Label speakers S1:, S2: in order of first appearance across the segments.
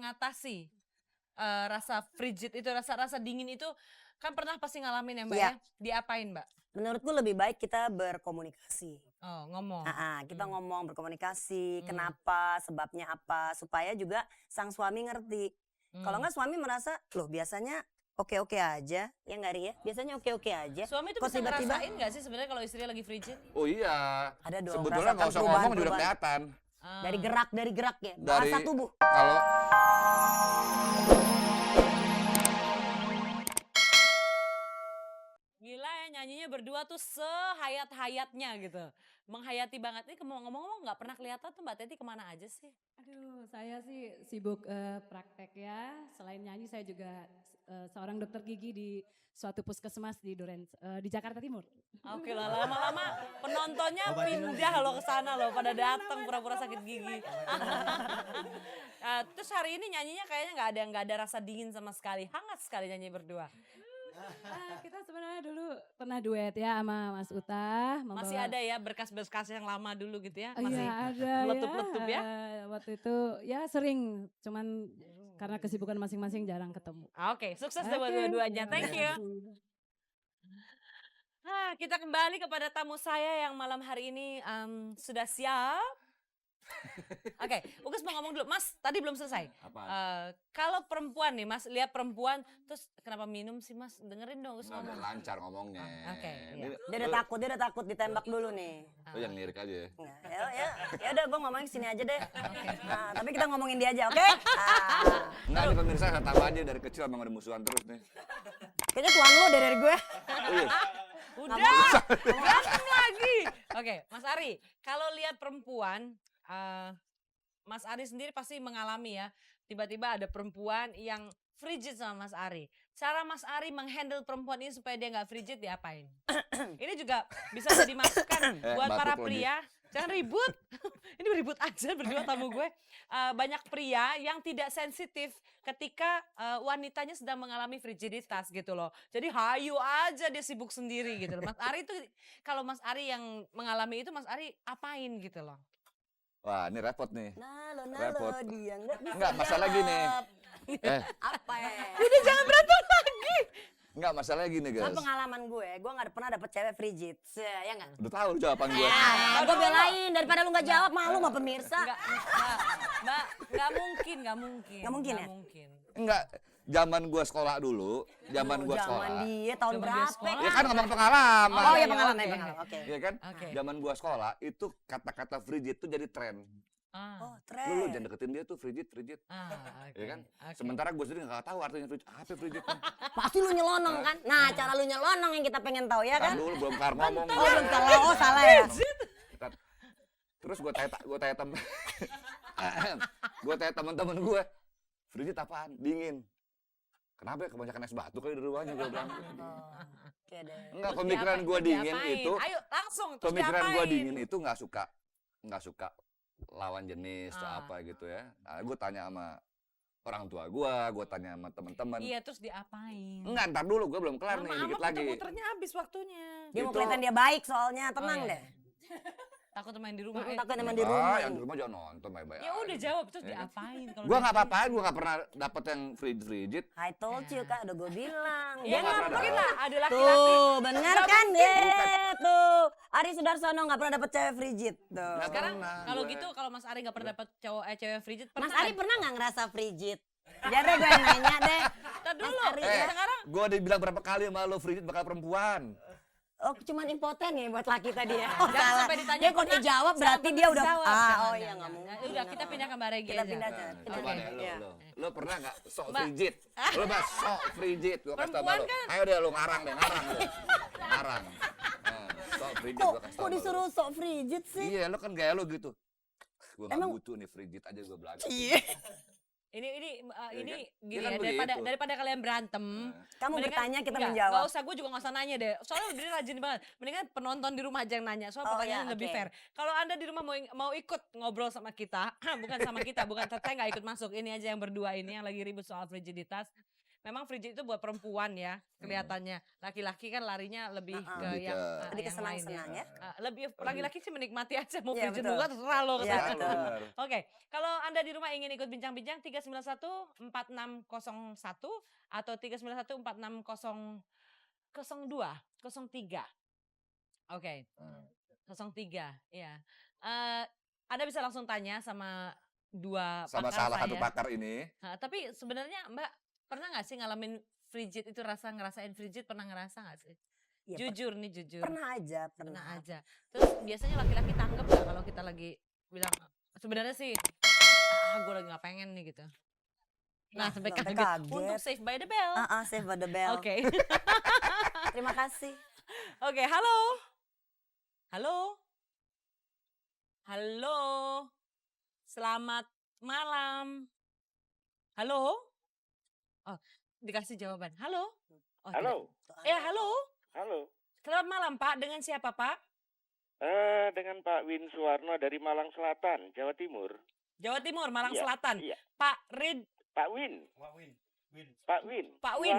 S1: mengatasi rasa frigid itu, rasa dingin itu kan pernah pasti ngalamin ya Mbak
S2: Iya.
S1: ya? Diapain Mbak?
S2: Menurutku lebih baik kita berkomunikasi.
S1: Oh ngomong.
S2: Kita ngomong berkomunikasi,
S1: Hmm.
S2: kenapa, sebabnya apa, supaya juga sang suami ngerti. Kalau enggak suami merasa, loh biasanya oke-oke aja, ya nggak Ri ya? Biasanya oke-oke aja.
S1: Suami itu
S2: Kok
S1: bisa
S2: tiba-tiba
S1: ngerasain gak sih sebenarnya kalau istrinya lagi frigid?
S3: Oh iya.
S2: ada dong
S3: Sebetulnya nggak usah ngomong juga udah kelihatan.
S2: dari gerak ya,
S3: Dari
S2: bahasa tubuh.
S3: kalau
S1: Gila ya nyanyinya berdua tuh sehayat-hayatnya gitu. Menghayati banget. Ini ngomong-ngomong gak pernah kelihatan tuh Mbak Teti kemana aja sih?
S4: Aduh, saya sih sibuk praktek ya. Selain nyanyi saya juga seorang dokter gigi di suatu puskesmas di di Jakarta Timur.
S1: Oke lah, lama-lama penontonnya pindah loh ke sana loh, pada datang pura-pura sakit gigi. Terus hari ini nyanyinya kayaknya nggak ada rasa dingin sama sekali, hangat sekali nyanyi berdua.
S4: Kita sebenarnya dulu pernah duet ya sama Mas Uta.
S1: Masih ada ya berkas-berkas yang lama dulu gitu ya?
S4: Oh,
S1: Masih
S4: iya ada
S1: meletup-letup ya?
S4: Waktu itu ya sering, cuman karena kesibukan masing-masing jarang ketemu.
S1: Oke, sukses deh buat dua-duanya. Thank you. Kita kembali kepada tamu saya yang malam hari ini sudah siap. Oke, Ugus mau ngomong dulu. Mas, tadi belum selesai.
S3: apa?
S1: Kalau perempuan nih, Mas, lihat perempuan, terus kenapa minum sih, Mas? Dengerin dong Ugus
S3: Nggak
S1: ngomong.
S3: lancar ngomongnya.
S1: Oke, iya.
S2: Dia udah takut ditembak dulu nih.
S3: Lo yang lirik aja.
S2: Nah, ya udah gue ngomongin sini aja deh. Nah, tapi kita ngomongin dia aja, oke?
S3: Enggak, nih pemirsa saya tahu aja dari kecil emang ada musuhan terus nih.
S2: Kayaknya tuan lo deh dari gue.
S3: Oh iya.
S1: Udah, berantem lagi. Oke, Mas Ari, kalau lihat perempuan, Mas Ari sendiri pasti mengalami ya, tiba-tiba ada perempuan yang frigid sama Mas Ari. Cara Mas Ari menghandle perempuan ini supaya dia nggak frigid diapain? Ini juga bisa jadi masukan buat para
S3: batuk lagi.
S1: pria. Jangan ribut, ini ribut aja berdua tamu gue. Banyak pria yang tidak sensitif ketika wanitanya sedang mengalami frigiditas gitu loh. Jadi hayu aja dia sibuk sendiri gitu loh. Mas Ari itu, kalau Mas Ari yang mengalami itu, Mas Ari apain gitu loh?
S3: Wah, ini repot nih.
S2: Nalo
S3: Repot.
S2: dia nggak bisa
S3: Enggak, masalah gini.
S2: jawab. Apa ya?
S1: Udah jangan berantem lagi.
S3: Enggak, masalahnya gini
S2: Nah,
S3: guys.
S2: pengalaman gue nggak pernah dapet cewek frigid. Ya nggak?
S3: Udah tahu jawaban gue.
S2: Gue belain daripada lu nggak jawab, malu sama pemirsa.
S1: Nggak mungkin.
S2: Nggak mungkin ya?
S1: Nggak mungkin.
S3: Enggak, zaman gue sekolah dulu, zaman gue
S2: Zaman
S3: sekolah.
S2: dia tahun
S1: Zaman dia
S2: berapa?
S1: sekolah.
S3: Ya kan ngomong pengalaman.
S2: Oh
S1: iya,
S2: ya pengalaman,
S1: oke.
S2: pengalaman. Oke.
S3: Iya kan?
S1: Oke.
S3: Zaman gue sekolah itu kata-kata frigid tuh jadi tren.
S2: Oh,
S3: Lu
S2: tren.
S3: jangan deketin dia tuh frigid.
S1: Oke.
S3: Ya kan?
S1: Oke.
S3: Sementara gue sendiri nggak tahu artinya frigid. Apa frigid?
S2: Pasti lu nyelonong kan? Nah, cara lu nyelonong yang kita pengen tahu ya
S3: Kan
S2: kan?
S3: dulu belum kelar ngomong.
S2: Oh, belum salah. Oh, salah ya.
S3: Ntar. Terus gue tanya temen, gue tanya temen-temen gue, frigid apaan? Dingin. Kenapa ya? Kebanyakan es batu kali di rumahnya gue bilang.
S2: Oke deh.
S3: Enggak,
S1: Terus
S3: pemikiran gue
S1: diapain?
S3: dingin itu,
S1: Ayo langsung. Terus
S3: pemikiran gue
S1: diapain?
S3: dingin itu nggak suka lawan jenis atau apa gitu ya. Nah, gue tanya sama orang tua gue tanya sama teman-teman.
S1: Iya, terus diapain?
S3: Enggak, ntar dulu gue belum kelar nih, dikit lagi.
S1: Muter-muternya habis waktunya.
S2: Dia mau
S3: Itu-
S2: kelihatan dia baik soalnya, tenang
S1: Oh, iya.
S2: deh.
S1: Takut main di rumah.
S2: Takut emang di rumah.
S3: Yang di rumah jangan nonton baik-baik.
S1: Ya udah
S3: aja.
S1: jawab, terus
S3: Ya kan?
S1: diapain? Kalau
S3: Gue nggak
S1: dia-
S3: apa-apain, gue nggak pernah dapet yang frigid.
S2: I told you kak, udah gue bilang.
S1: Ya
S3: Dia
S1: nggak
S3: nggak
S1: mungkin
S3: pernah.
S1: lah, ada laki-laki.
S2: Tuh, bener kan deh. Tuh, Ari Sudarsono nggak pernah dapet cewek frigid. Tuh.
S3: Nggak
S1: Sekarang
S3: pernah
S1: kalau
S3: gue.
S1: gitu, kalau Mas Ari nggak pernah dapet cewek frigid,
S2: Mas
S1: pernah
S2: Ari
S1: nggak?
S2: pernah nggak ngerasa frigid? Jadi gue yang nanya deh.
S1: Ntar dulu,
S2: Ari,
S1: sekarang
S3: Gue udah bilang berapa kali sama lo frigid bakal perempuan.
S2: Oh, cuman impoten ya buat laki tadi ya. Oh,
S1: jangan
S2: salah.
S1: sampai ditanya.
S2: Dia kalau
S1: pernah,
S2: dijawab
S1: jangan
S2: berarti
S1: pernah
S2: dia udah
S1: dijawab.
S2: oh
S1: Jangan,
S2: iya
S1: jangan.
S2: nggak mungkin.
S1: Udah, kita pindah ke Mbak Regi
S2: Kita
S1: aja.
S2: pindah
S3: Nah,
S2: aja.
S3: coba deh
S2: Iya.
S3: lo pernah nggak sok
S1: Mbak.
S3: frigid? Lo bah sok frigid, gue kasih tau sama
S1: Perempuan
S3: lo.
S1: kan-
S3: Ayo deh lo ngarang lo. Ngarang. Nah, sok frigid
S2: Kok
S3: gue kasih tau
S2: kok
S3: sama lo.
S2: disuruh sok frigid sih?
S3: Iya, lo kan gaya lo gitu. Gue nggak
S2: Emang-
S3: butuh nih frigid aja gue belajar.
S2: Iya.
S1: Ini
S3: kan?
S1: gini
S3: Dia
S1: ya,
S3: kan
S1: daripada
S3: begitu.
S1: kalian berantem.
S2: Kamu
S1: mendingan-
S2: bertanya, kita
S1: enggak,
S2: menjawab.
S1: Nggak usah, gue juga nggak usah nanya deh. Soalnya dia rajin banget. Mendingan penonton di rumah aja yang nanya. Soal
S2: Oh,
S1: pertanyaan
S2: ya,
S1: lebih
S2: oke.
S1: fair. Kalau Anda di rumah mau ikut ngobrol sama kita, bukan sama kita, bukan saya nggak ikut masuk. Ini aja yang berdua ini yang lagi ribut soal frigiditas. memang frigid itu buat perempuan ya kelihatannya. Laki-laki kan larinya lebih ke
S3: Lebih
S1: yang
S3: ke-
S2: Lebih ke
S1: yang lain
S2: senang-senang ya.
S1: Lebih laki-laki sih menikmati aja mau
S2: Iya,
S1: frigid
S2: betul.
S1: bukan terserah lo
S2: Iya,
S1: katanya.
S2: betul.
S3: Benar.
S1: Oke, kalau Anda di rumah ingin ikut bincang-bincang 391 4601 atau 391 4602 03. Oke. 03, ya. Anda bisa langsung tanya sama dua
S3: Sama
S1: pakar
S3: salah satu
S1: saya.
S3: pakar ini.
S1: Tapi sebenarnya Mbak pernah nggak sih ngalamin frigid itu ngerasain frigid pernah ngerasa nggak sih?
S2: Iya,
S1: Jujur nih jujur.
S2: Pernah aja,
S1: Pernah
S2: pernah.
S1: aja. Terus biasanya laki-laki tanggep nggak kalau kita lagi bilang sebenarnya sih gue lagi nggak pengen nih gitu. Nah, sampai
S2: sampai
S1: kaget.
S2: kaget.
S1: Untuk Save by the Bell.
S2: Save by the bell.
S1: Oke.
S2: Terima kasih.
S1: Oke, halo. Halo. Halo. Selamat malam. Halo. Oh, dikasih jawaban. Halo. Oh,
S5: Halo,
S1: tidak. Ya, halo.
S5: halo.
S1: Selamat malam, Pak. Dengan siapa, Pak?
S5: Dengan Pak Win Suwarno dari Malang Selatan, Jawa Timur.
S1: Jawa Timur, Malang
S5: Iya,
S1: Selatan.
S5: Iya,
S1: Pak Rid,
S5: Pak Win. Pak Win.
S1: Pak Win.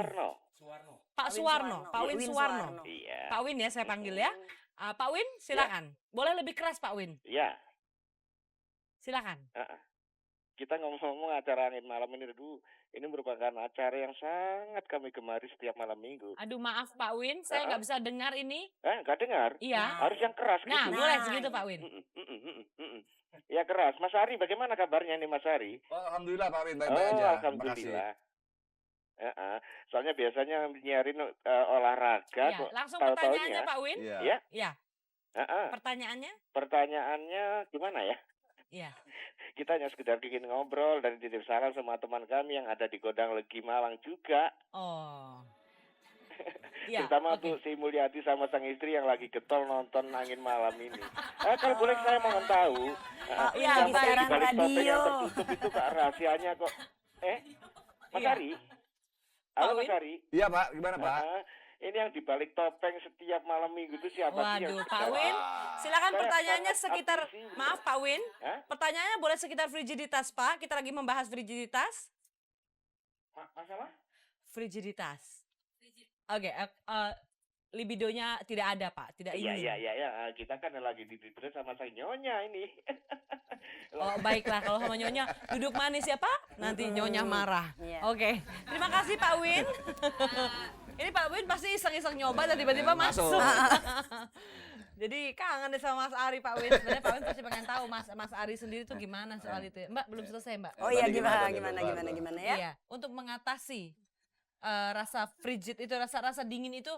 S5: Suwarno.
S1: Pak Suwarno, Pak Win Suwarno.
S5: Iya.
S1: Pak Win ya, saya panggil ya. Pak Win, silakan. Boleh lebih keras, Pak Win.
S5: Iya.
S1: Silakan.
S5: Kita ngomong-ngomong acara angin malam ini, aduh, ini merupakan acara yang sangat kami gemari setiap malam minggu.
S1: Aduh, maaf Pak Win, saya nggak bisa dengar ini.
S5: Nggak dengar?
S1: Iya.
S5: Harus yang keras
S1: Nah,
S5: gitu.
S1: boleh segitu Pak Win.
S5: Ya keras. Mas Ari, bagaimana kabarnya nih Mas Ari?
S3: Oh, alhamdulillah Pak Win, baik-baik aja. Terima kasih.
S5: Alhamdulillah. Soalnya biasanya nyiarin olahraga
S1: Ya,
S5: kok
S1: langsung
S5: tahu-taunya.
S1: pertanyaannya Pak Win.
S3: Iya.
S5: Ya?
S1: Iya,
S5: Heeh.
S1: pertanyaannya?
S5: Pertanyaannya gimana ya?
S1: Iya.
S5: Kita hanya sekedar bikin ngobrol dan titip salam sama teman kami yang ada di Godang Legi Malang juga.
S1: Oh. Iya,
S5: Terutama
S1: oke.
S5: untuk si Mulyati sama sang istri yang lagi getol nonton angin malam ini. Kalau boleh saya mau tahu.
S1: Iya,
S2: lagi
S1: baik.
S2: siaran
S5: Di balik topeng
S2: radio.
S5: yang tertutup itu kak rahasianya kok. Mas
S1: Iya.
S5: Ari? Halo
S1: Pak
S5: Mas
S1: Win?
S5: Ari?
S3: Iya Pak, gimana Pak?
S5: Ini yang di balik topeng setiap malam minggu itu siapa sih yang
S1: Waduh, Pak Win, silakan
S5: Saya
S1: pertanyaannya
S5: sangat
S1: sekitar,
S5: apresi, bener.
S1: maaf Pak Win,
S5: Hah?
S1: pertanyaannya boleh sekitar frigiditas Pak, kita lagi membahas frigiditas.
S5: Masalah?
S1: Frigiditas. Oke, libidonya tidak ada Pak, tidak
S5: Iya,
S1: ingin.
S5: iya. Kita kan lagi diberi sama sang nyonya ini.
S1: Oh baiklah, kalau sama nyonya duduk manis ya Pak, nanti nyonya marah.
S2: Iya.
S1: Oke, terima kasih Pak Win. Ini Pak Win pasti iseng-iseng nyoba dan tiba-tiba masuk.
S3: Masuk.
S1: Jadi kangen deh sama Mas Ari Pak Win. Sebenarnya Pak Win pasti pengen tahu Mas Ari sendiri tuh gimana soal itu. Mbak belum selesai Mbak.
S2: Oh iya,
S3: Tadi
S2: gimana
S3: gimana,
S2: gimana
S3: Mbak?
S2: gimana ya?
S1: Iya, untuk mengatasi rasa frigid itu, rasa dingin itu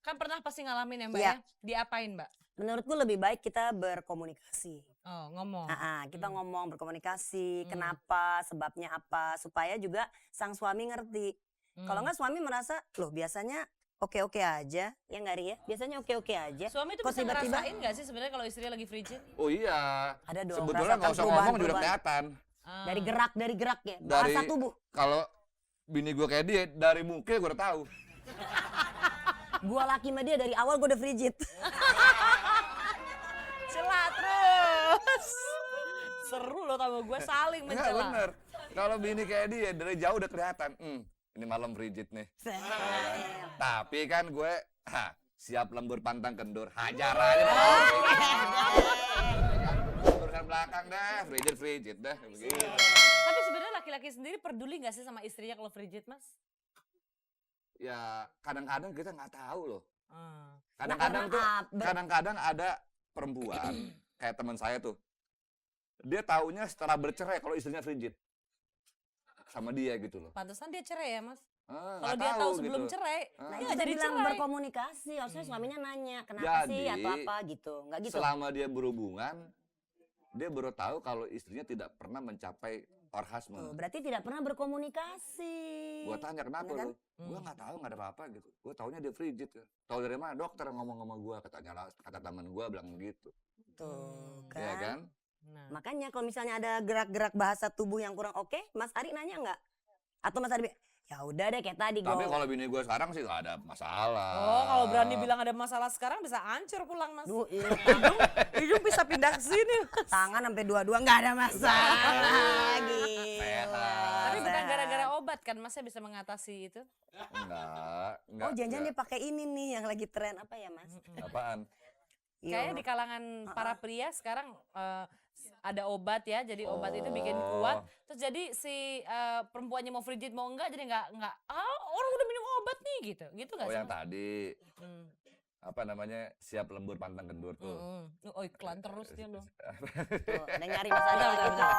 S1: kan pernah pasti ngalamin ya Mbak
S2: Iya.
S1: ya. Diapain Mbak?
S2: Menurutku lebih baik kita berkomunikasi.
S1: Oh ngomong.
S2: Kita ngomong berkomunikasi,
S1: Hmm.
S2: kenapa, sebabnya apa, supaya juga sang suami ngerti. Kalau nggak suami merasa, loh biasanya oke-oke aja, ya nggak Ri ya? Biasanya oke-oke aja.
S1: Suami itu
S2: Kok
S1: bisa
S2: tiba-tiba-
S1: ngerasain nggak sih sebenarnya kalau istrinya lagi frigid?
S3: Oh iya.
S2: Ada dong,
S3: Sebetulnya nggak
S2: rasakan
S3: usah ngomong juga udah
S2: perubahan-perubahan.
S3: kelihatan.
S2: Dari geraknya,
S3: Dari-
S2: bahasa tubuh.
S3: Kalau bini gue kayak dia, dari muka gue udah tahu.
S2: Gua laki sama dia dari awal gue udah frigid.
S1: Celah terus. Seru loh sama gue saling
S3: Enggak
S1: mencela.
S3: bener. Kalau bini kayak dia, dari jauh udah kelihatan. Ini malam frigid nih. Tapi kan gue siap lembur pantang kendur. Hajar aja. Urusan belakang dah, frigid dah. Begitu.
S1: Tapi sebenarnya laki-laki sendiri peduli nggak sih sama istrinya kalau frigid Mas?
S3: Ya kadang-kadang kita nggak tahu loh.
S1: Hmm.
S3: Kadang-kadang
S2: Nah,
S3: tuh,
S2: karena
S3: kadang-kadang ada perempuan kayak teman saya tuh. Dia taunya setelah bercerai kalau istrinya frigid sama dia gitu loh.
S1: Pantesan dia cerai ya Mas?
S3: Kalau
S1: Kalau dia tahu sebelum cerai,
S2: Nah,
S1: dia
S2: itu
S1: nggak jadi
S2: bilang
S1: cerai.
S2: berkomunikasi, harusnya suaminya nanya kenapa sih
S3: Jadi,
S2: atau apa gitu, nggak gitu.
S3: Selama dia berhubungan, dia baru tahu kalau istrinya tidak pernah mencapai orgasme.
S2: Tuh, berarti tidak pernah berkomunikasi.
S3: Gua tanya kenapa
S2: Bener kan?
S3: lu? Gua nggak tahu, nggak ada apa-apa gitu. Gua taunya dia frigid. Tahu dari mana? Dokter yang ngomong sama gua, kata teman gua bilang gitu.
S2: Tuh,
S3: Iya kan?
S1: Nah.
S2: Makanya kalau misalnya ada gerak-gerak bahasa tubuh yang kurang oke, Mas Ari nanya nggak? Atau Mas Ari, ya udah deh kayak tadi
S3: Tapi
S2: gua.
S3: kalau bini gua sekarang sih nggak ada masalah.
S1: Oh, kalau berani bilang ada masalah sekarang bisa hancur pulang Mas.
S2: Duh, iya,
S1: Hidung bisa pindah ke sini.
S2: tangan sampai dua-dua nggak ada masalah. Gila.
S3: Sehat.
S1: Tapi bukan
S2: Sehat.
S1: gara-gara obat kan Masnya bisa mengatasi itu?
S3: Enggak.
S2: Oh, jangan-jangan
S3: enggak.
S2: dia pakai ini nih yang lagi tren apa ya, Mas?
S3: Apaan?
S1: Kayaknya
S2: Yo.
S1: di kalangan para pria sekarang ada obat ya, jadi obat itu bikin kuat. Terus jadi si perempuannya mau frigid mau enggak, jadi enggak orang udah minum obat nih gitu nggak
S3: Oh,
S1: sih?
S3: yang tadi.
S1: Hmm.
S3: Apa namanya? Siap lembur pantang kendur tuh.
S1: Oh iklan terus dia loh.
S2: Tuh, ada yang nyari Mas Ari
S1: Bentar,
S2: lagi
S1: bentar,
S2: tuh.